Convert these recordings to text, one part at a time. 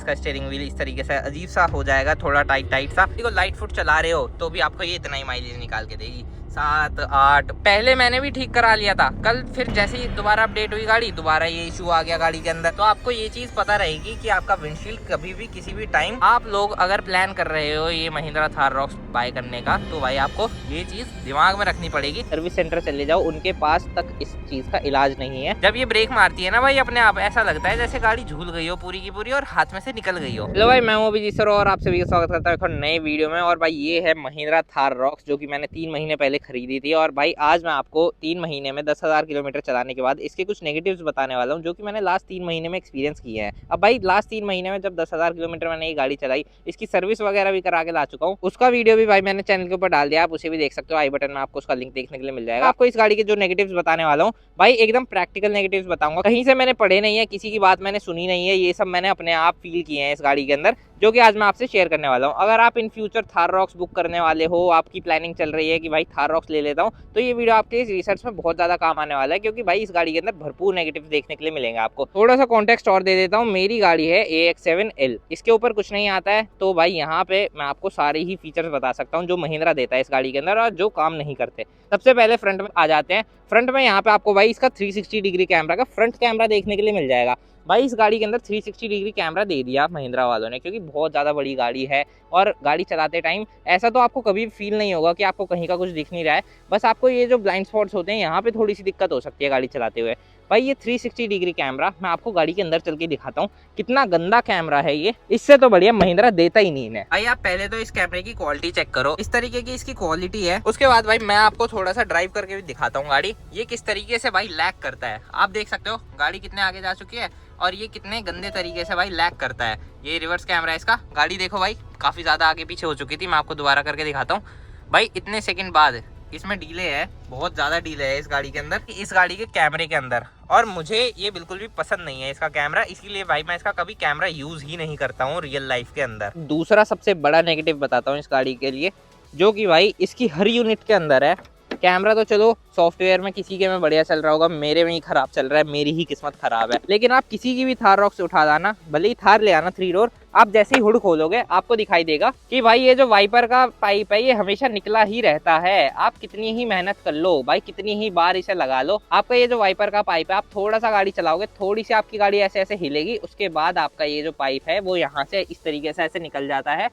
इसका steering wheel इस तरीके से अजीब सा हो जाएगा, थोड़ा टाइट टाइट सा। देखो लाइट फुट चला रहे हो तो भी आपको ये इतना ही माइलेज निकाल के देगी, 7 8। पहले मैंने भी ठीक करा लिया था, कल फिर जैसे ही दोबारा अपडेट हुई गाड़ी, दोबारा ये इशू आ गया गाड़ी के अंदर। तो आपको ये चीज पता रहेगी कि आपका विंडशील्ड कभी भी किसी भी टाइम, आप लोग अगर प्लान कर रहे हो ये महिंद्रा थार रॉक्स बाय करने का, तो भाई आपको ये चीज दिमाग में रखनी पड़ेगी। सर्विस सेंटर चले जाओ, उनके पास तक इस चीज का इलाज नहीं है। जब ये ब्रेक मारती है ना भाई अपने आप, ऐसा लगता है जैसे गाड़ी झूल गई हो पूरी की पूरी और हाथ में से निकल गई हो। हेलो भाई, मैं हूं अभिजीत सर और आप सभी का स्वागत करता हूं एक नए वीडियो में। और भाई ये है महिंद्रा थार रॉक्स, जो कि मैंने 3 महीने पहले खरीदी थी। और भाई आज मैं आपको 3 महीने में 10,000 किलोमीटर चलाने के बाद इसके कुछ नेगेटिव्स बताने वाला हूँ, जो कि मैंने लास्ट 3 महीने में एक्सपीरियंस किए हैं। अब भाई लास्ट 3 महीने में जब 10,000 किलोमीटर मैंने ये गाड़ी चलाई, इसकी सर्विस वगैरह भी करा के ला चुका हूँ। उसका वीडियो भी भाई मैंने चैनल के ऊपर डाल दिया, आप उसे भी देख सकते हो। आई बटन में आपको उसका लिंक देखने के लिए मिल जाएगा। आपको इस गाड़ी के जो नेगेटिव्स बताने वाला हूँ भाई, एकदम प्रैक्टिकल नेगेटिव्स बताऊंगा, कहीं से मैंने पढ़े नहीं है, किसी की बात मैंने सुनी नहीं है, ये सब मैंने अपने आप फील किए हैं इस गाड़ी के अंदर, जो कि आज मैं आपसे शेयर करने वाला हूँ। अगर आप in future Thar rocks book करने वाले हो, आपकी प्लानिंग चल रही है कि भाई थार रॉक्स ले लेता हूँ, तो ये वीडियो आपके इस रिसर्च में बहुत ज्यादा काम आने वाला है, क्योंकि भाई इस गाड़ी के अंदर भरपूर नेगेटिव देखने के लिए मिलेंगे आपको। थोड़ा सा कॉन्टेक्स्ट और दे देता हूँ। मेरी गाड़ी है AX7L, इसके ऊपर कुछ नहीं आता है, तो भाई यहाँ पे मैं आपको सारे ही फीचर्स बता सकता हूँ जो महिंद्रा देता है इस गाड़ी के अंदर और जो काम नहीं करते। सबसे पहले फ्रंट में आ जाते हैं। फ्रंट में यहाँ पे आपको भाई इसका 360 डिग्री कैमरा का फ्रंट कैमरा देखने के लिए मिल जाएगा। भाई इस गाड़ी के अंदर 360 डिग्री कैमरा दे दिया महिंद्रा वालों ने, क्योंकि बहुत ज़्यादा बड़ी गाड़ी है और गाड़ी चलाते टाइम ऐसा तो आपको कभी फील नहीं होगा कि आपको कहीं का कुछ दिख नहीं रहा है। बस आपको ये जो ब्लाइंड स्पॉट्स होते हैं यहाँ पे थोड़ी सी दिक्कत हो सकती है गाड़ी चलाते हुए। भाई ये 360 डिग्री कैमरा मैं आपको गाड़ी के अंदर चल के दिखाता हूँ, कितना गंदा कैमरा है ये, इससे तो बढ़िया महिंद्रा देता ही नहीं है। भाई आप पहले तो इस कैमरे की क्वालिटी चेक करो, इस तरीके की इसकी क्वालिटी है। उसके बाद भाई मैं आपको थोड़ा सा ड्राइव करके भी दिखाता हूँ गाड़ी, ये किस तरीके से भाई लैग करता है। आप देख सकते हो गाड़ी कितने आगे जा चुकी है और ये कितने गंदे तरीके से भाई लैग करता है। ये रिवर्स कैमरा है इसका, गाड़ी देखो भाई काफी ज्यादा आगे पीछे हो चुकी थी। मैं आपको दोबारा करके दिखाता हूँ भाई, इतने सेकंड बाद इसमें डीले है, बहुत ज्यादा डीले है इस गाड़ी के अंदर, इस गाड़ी के कैमरे के अंदर। और मुझे ये बिल्कुल भी पसंद नहीं है इसका कैमरा, इसीलिए भाई मैं इसका कभी कैमरा यूज ही नहीं करता हूँ रियल लाइफ के अंदर। दूसरा सबसे बड़ा नेगेटिव बताता हूँ इस गाड़ी के लिए, जो कि भाई इसकी हर यूनिट के अंदर है। कैमरा तो चलो सॉफ्टवेयर में किसी के में बढ़िया चल रहा होगा, मेरे में ही खराब चल रहा है, मेरी ही किस्मत खराब है। लेकिन आप किसी की भी थार रॉक्स उठा लाना, भले ही थार ले आना 3 डोर, आप जैसे ही हुड खोलोगे आपको दिखाई देगा कि भाई ये जो वाइपर का पाइप है ये हमेशा निकला ही रहता है। आप कितनी ही मेहनत कर लो भाई, कितनी ही बार इसे लगा लो, आपका ये जो वाइपर का पाइप है, आप थोड़ा सा गाड़ी चलाओगे, थोड़ी सी आपकी गाड़ी ऐसे ऐसे हिलेगी, उसके बाद आपका ये जो पाइप है वो यहाँ से इस तरीके से ऐसे निकल जाता है।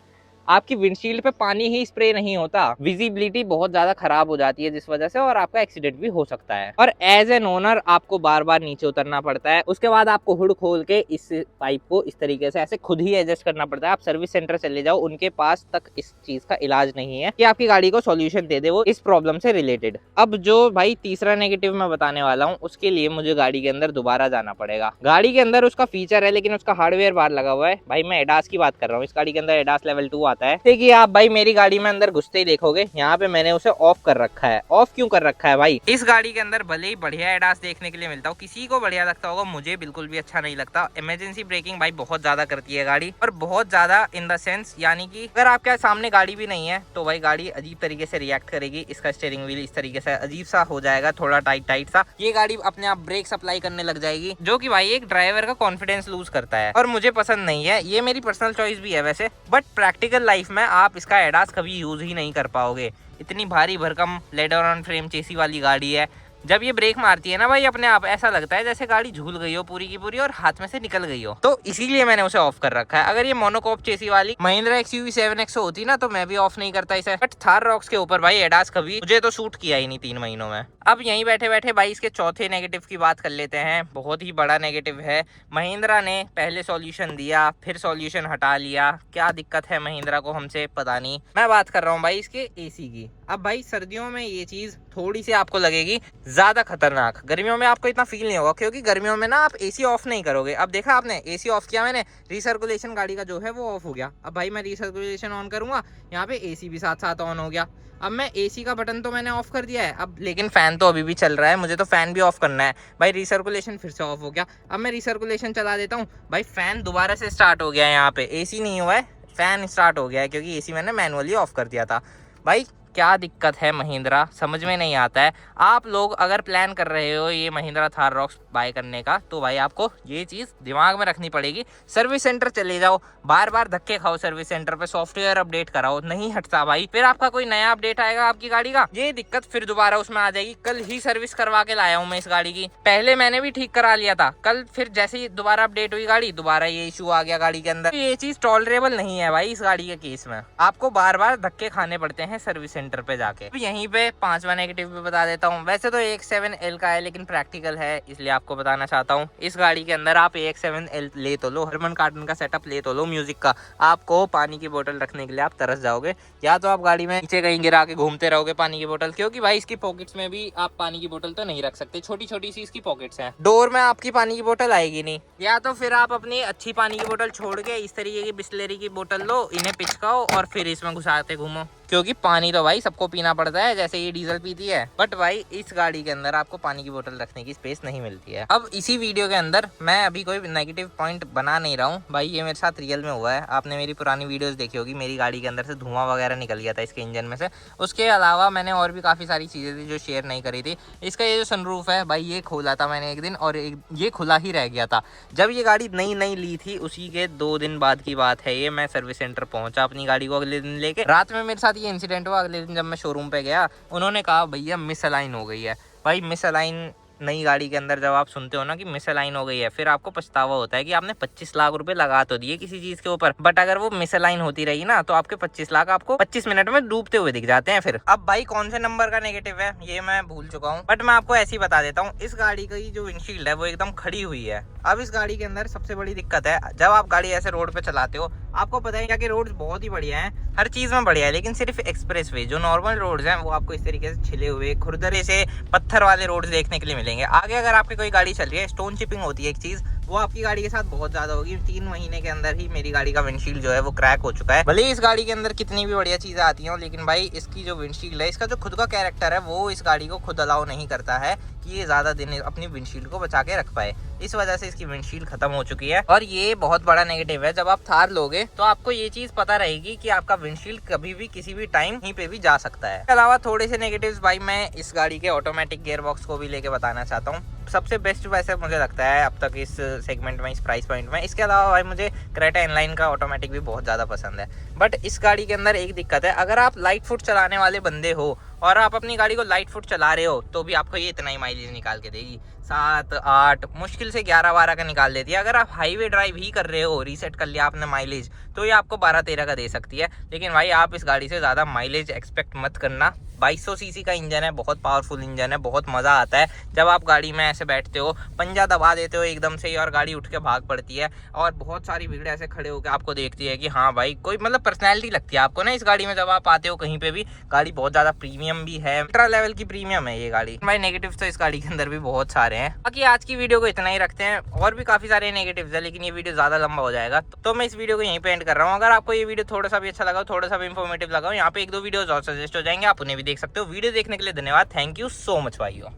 आपकी विंडशील्ड पे पानी ही स्प्रे नहीं होता, विजिबिलिटी बहुत ज्यादा खराब हो जाती है जिस वजह से, और आपका एक्सीडेंट भी हो सकता है। और एज एन ओनर आपको बार बार नीचे उतरना पड़ता है। उसके बाद आपको हुड खोल के इस पाइप को इस तरीके से ऐसे खुद ही एडजस्ट करना पड़ता है। आप सर्विस सेंटर चले जाओ, उनके पास तक इस चीज का इलाज नहीं है कि आपकी गाड़ी को सॉल्यूशन दे दे वो इस प्रॉब्लम से रिलेटेड। अब जो भाई तीसरा नेगेटिव मैं बताने वाला हूँ, उसके लिए मुझे गाड़ी के अंदर दोबारा जाना पड़ेगा। गाड़ी के अंदर उसका फीचर है लेकिन उसका हार्डवेयर बाहर लगा हुआ है। भाई मैं एडास की बात कर रहा हूँ, इस गाड़ी के अंदर एडास लेवल 2 आता है। देखिए आप भाई मेरी गाड़ी में अंदर घुसते ही देखोगे यहाँ पे मैंने उसे ऑफ कर रखा है। ऑफ क्यों कर रखा है भाई? इस गाड़ी के अंदर भले ही बढ़िया एडास देखने के लिए मिलता हो, किसी को बढ़िया लगता होगा, मुझे बिल्कुल भी अच्छा नहीं लगता। इमरजेंसी ब्रेकिंग भाई बहुत ज्यादा करती है गाड़ी, और बहुत ज्यादा इन द सेंस, यानी कि अगर आपके सामने गाड़ी भी नहीं है तो भाई गाड़ी अजीब तरीके से रिएक्ट करेगी। इसका स्टीयरिंग व्हील इस तरीके से अजीब सा हो जाएगा, थोड़ा टाइट टाइट सा। ये गाड़ी अपने आप ब्रेक सप्लाई करने लग जाएगी, जो कि भाई एक ड्राइवर का कॉन्फिडेंस लूज करता है और मुझे पसंद नहीं है। ये मेरी पर्सनल चॉइस भी है वैसे, बट प्रैक्टिकल लाइफ में आप इसका एडास कभी यूज ही नहीं कर पाओगे। इतनी भारी भरकम लेडर ऑन फ्रेम चेसी वाली गाड़ी है, जब ये ब्रेक मारती है ना भाई अपने आप, ऐसा लगता है जैसे गाड़ी झूल गई हो पूरी की पूरी और हाथ में से निकल गई हो। तो इसीलिए मैंने उसे ऑफ कर रखा है। अगर ये मोनोकॉक चेसी वाली महिंद्रा XUV 7X होती ना तो मैं भी ऑफ नहीं करता इसे, बट थार रॉक्स के ऊपर भाई एडास कभी मुझे तो सूट किया ही नहीं 3 महीनों में। अब यहीं बैठे बैठे भाई इसके चौथे नेगेटिव की बात कर लेते हैं। बहुत ही बड़ा नेगेटिव है। महिंद्रा ने पहले सॉल्यूशन दिया, फिर सॉल्यूशन हटा लिया। क्या दिक्कत है महिंद्रा को हमसे पता नहीं। मैं बात कर रहा हूँ भाई इसके AC की। अब भाई सर्दियों में ये चीज थोड़ी सी आपको लगेगी ज्यादा खतरनाक, गर्मियों में आपको इतना फील नहीं होगा, क्योंकि गर्मियों में ना आप AC ऑफ नहीं करोगे। अब देखा आपने AC ऑफ किया मैंने, रिसर्कुलेशन गाड़ी का जो है वो ऑफ हो गया। अब भाई मैं रिसर्कुलेशन ऑन करूंगा, यहाँ पे AC भी साथ साथ ऑन हो गया। अब मैं AC का बटन तो मैंने ऑफ कर दिया है, अब लेकिन फैन तो अभी भी चल रहा है, मुझे तो फैन भी ऑफ करना है। भाई रिसर्कुलेशन फिर से ऑफ हो गया। अब मैं रिसर्कुलेशन चला देता हूँ, भाई फैन दोबारा से स्टार्ट हो गया है। यहाँ पे AC नहीं हुआ है, फैन स्टार्ट हो गया है, क्योंकि AC मैंने मैनुअली ऑफ कर दिया था। भाई क्या दिक्कत है महिंद्रा समझ में नहीं आता है। आप लोग अगर प्लान कर रहे हो ये महिंद्रा थार रॉक्स बाय करने का तो भाई आपको ये चीज़ दिमाग में रखनी पड़ेगी। सर्विस सेंटर चले जाओ, बार बार धक्के खाओ सर्विस सेंटर पे, सॉफ्टवेयर अपडेट कराओ, नहीं हटता भाई। फिर आपका कोई नया अपडेट आएगा आपकी गाड़ी का, ये दिक्कत फिर दोबारा उसमें आ जाएगी। कल ही सर्विस करवा के लाया हूँ मैं इस गाड़ी की, पहले मैंने भी ठीक करा लिया था, कल फिर जैसे ही दोबारा अपडेट हुई गाड़ी, दोबारा ये इशू आ गया गाड़ी के अंदर। ये चीज टॉलरेबल नहीं है भाई इस गाड़ी के केस में, आपको बार बार धक्के खाने पड़ते हैं सर्विस सेंटर पे जाके। यहीं पे 5वां नेगेटिव भी बता देता हूँ। वैसे तो AX7L का है लेकिन प्रैक्टिकल है इसलिए आपको बताना चाहता हूँ। इस गाड़ी के अंदर आप AX7L ले तो लो, हरमन कार्टन का सेटअप ले तो लो म्यूजिक का, आपको पानी की बोतल रखने के लिए आप तरस जाओगे। या तो आप गाड़ी में नीचे कहीं गिरा के घूमते रहोगे पानी की बोतल, क्योंकि भाई इसकी पॉकेट्स में भी आप पानी की बोतल तो नहीं रख सकते, छोटी छोटी सी इसकी पॉकेट्स हैं, डोर में आपकी पानी की बोतल आएगी नहीं। या तो फिर आप अपनी अच्छी पानी की बोतल छोड़ के इस तरीके की बिस्लेरी की बोतल लो, इन्हें पिचकाओ और फिर इसमें घुसाते घूमो, क्योंकि पानी तो भाई सबको पीना पड़ता है जैसे ये डीजल पीती है। बट भाई इस गाड़ी के अंदर आपको पानी की बोतल रखने की स्पेस नहीं मिलती है। अब इसी वीडियो के अंदर मैं अभी कोई नेगेटिव पॉइंट बना नहीं रहा हूँ भाई, ये मेरे साथ रियल में हुआ है। आपने मेरी पुरानी वीडियोस देखी होगी, मेरी गाड़ी के अंदर से धुआं वगैरह निकल गया था इसके इंजन में से। उसके अलावा मैंने और भी काफ़ी सारी चीज़ें थी जो शेयर नहीं करी थी। इसका ये जो सनरूफ है भाई, ये खोला था मैंने एक दिन और ये खुला ही रह गया था। जब ये गाड़ी नई नई ली थी उसी के 2 दिन बाद की बात है ये, मैं सर्विस सेंटर पहुंचा अपनी गाड़ी को अगले दिन लेके। रात में मेरे साथ ये इंसिडेंट हुआ। अगले दिन जब मैं शोरूम पे गया, उन्होंने कहा भैया मिस अलाइन हो गई है। भाई मिस अलाइन नई गाड़ी के अंदर जब आप सुनते हो ना कि मिस अलाइन हो गई है, फिर आपको पछतावा होता है कि आपने 25 लाख रुपए लगा तो दिए किसी चीज के ऊपर, बट अगर वो मिस अलाइन होती रही ना तो आपके 25 लाख आपको 25 मिनट में डूबते हुए दिख जाते हैं। फिर अब भाई कौन से नंबर का नेगेटिव है ये मैं भूल चुका हूँ, बट मैं आपको ऐसे ही बता देता हूँ। इस गाड़ी की जो विंडशील्ड है वो एकदम खड़ी हुई है। अब इस गाड़ी के अंदर सबसे बड़ी दिक्कत है, जब आप गाड़ी ऐसे रोड पे चलाते हो, आपको पता है कि रोड्स बहुत ही बढ़िया हैं, हर चीज में बढ़िया है, लेकिन सिर्फ एक्सप्रेस वे जो नॉर्मल रोड्स हैं वो आपको इस तरीके से छिले हुए खुरदरे से पत्थर वाले रोड्स देखने के लिए मिलेंगे। आगे अगर आपकी कोई गाड़ी चल रही है, स्टोन चिपिंग होती है एक चीज, वो आपकी गाड़ी के साथ बहुत ज्यादा होगी। 3 महीने के अंदर ही मेरी गाड़ी का विंडशील्ड जो है वो क्रैक हो चुका है। भले ही इस गाड़ी के अंदर कितनी भी बढ़िया चीजें आती हैं, लेकिन भाई इसकी जो विंडशील्ड है, इसका जो खुद का कैरेक्टर है वो इस गाड़ी को खुद अलाउ नहीं करता है कि ये ज्यादा दिन अपनी विंडशील्ड को बचा के रख पाए। इस वजह से इसकी विंडशील्ड खत्म हो चुकी है और ये बहुत बड़ा नेगेटिव है। जब आप थार लोगे तो आपको ये चीज पता रहेगी कि आपका विंडशील्ड कभी भी किसी भी टाइम कहीं पे भी जा सकता है। इसके अलावा थोड़े से नेगेटिव्स भाई मैं इस गाड़ी के ऑटोमेटिक गियर बॉक्स को भी लेके बताना चाहता हूँ। सबसे बेस्ट वैसे मुझे लगता है अब तक इस सेगमेंट में, इस प्राइस पॉइंट में। इसके अलावा भाई मुझे क्रेटा इनलाइन का ऑटोमेटिक भी बहुत ज़्यादा पसंद है। बट इस गाड़ी के अंदर एक दिक्कत है, अगर आप लाइट फुट चलाने वाले बंदे हो और आप अपनी गाड़ी को लाइट फुट चला रहे हो तो भी आपको ये इतना ही माइलेज निकाल के देगी, 7, 8 मुश्किल से 11, 12 का निकाल देती है। अगर आप हाईवे ड्राइव ही कर रहे हो, रीसेट कर लिया आपने माइलेज, तो ये आपको 12, 13 का दे सकती है। लेकिन भाई आप इस गाड़ी से ज़्यादा माइलेज एक्सपेक्ट मत करना। 2200 सीसी का इंजन है, बहुत पावरफुल इंजन है, बहुत मज़ा आता है जब आप गाड़ी में ऐसे बैठते हो, पंजा दबा देते हो एकदम से ही और गाड़ी उठ के भाग पड़ती है। और बहुत सारी भीड़ ऐसे खड़े होकर आपको देखती है कि हाँ भाई कोई मतलब पर्सनैलिटी लगती है आपको ना इस गाड़ी में। जब आप आते हो कहीं पे भी, गाड़ी बहुत ज़्यादा प्रीमियम भी है, अल्ट्रा लेवल की प्रीमियम है ये गाड़ी। भाई नेगेटिव तो इस गाड़ी के अंदर भी बहुत सारे हैं। बाकी आज की वीडियो को इतना ही रखते हैं, और भी काफ़ी सारे नेगेटिव्स है लेकिन ये वीडियो ज़्यादा लंबा हो जाएगा, तो मैं इस वीडियो को यहीं पे एंड कर रहा हूँ। अगर आपको ये वीडियो थोड़ा सा भी अच्छा लगा, थोड़ा सा भी इन्फॉर्मेटिव लगा, यहाँ पे 1-2 वीडियोस और सजेस्ट हो जाएंगे, आप उन्हें भी देख सकते हो। वीडियो देखने के लिए धन्यवाद, थैंक यू सो मच भाइयों।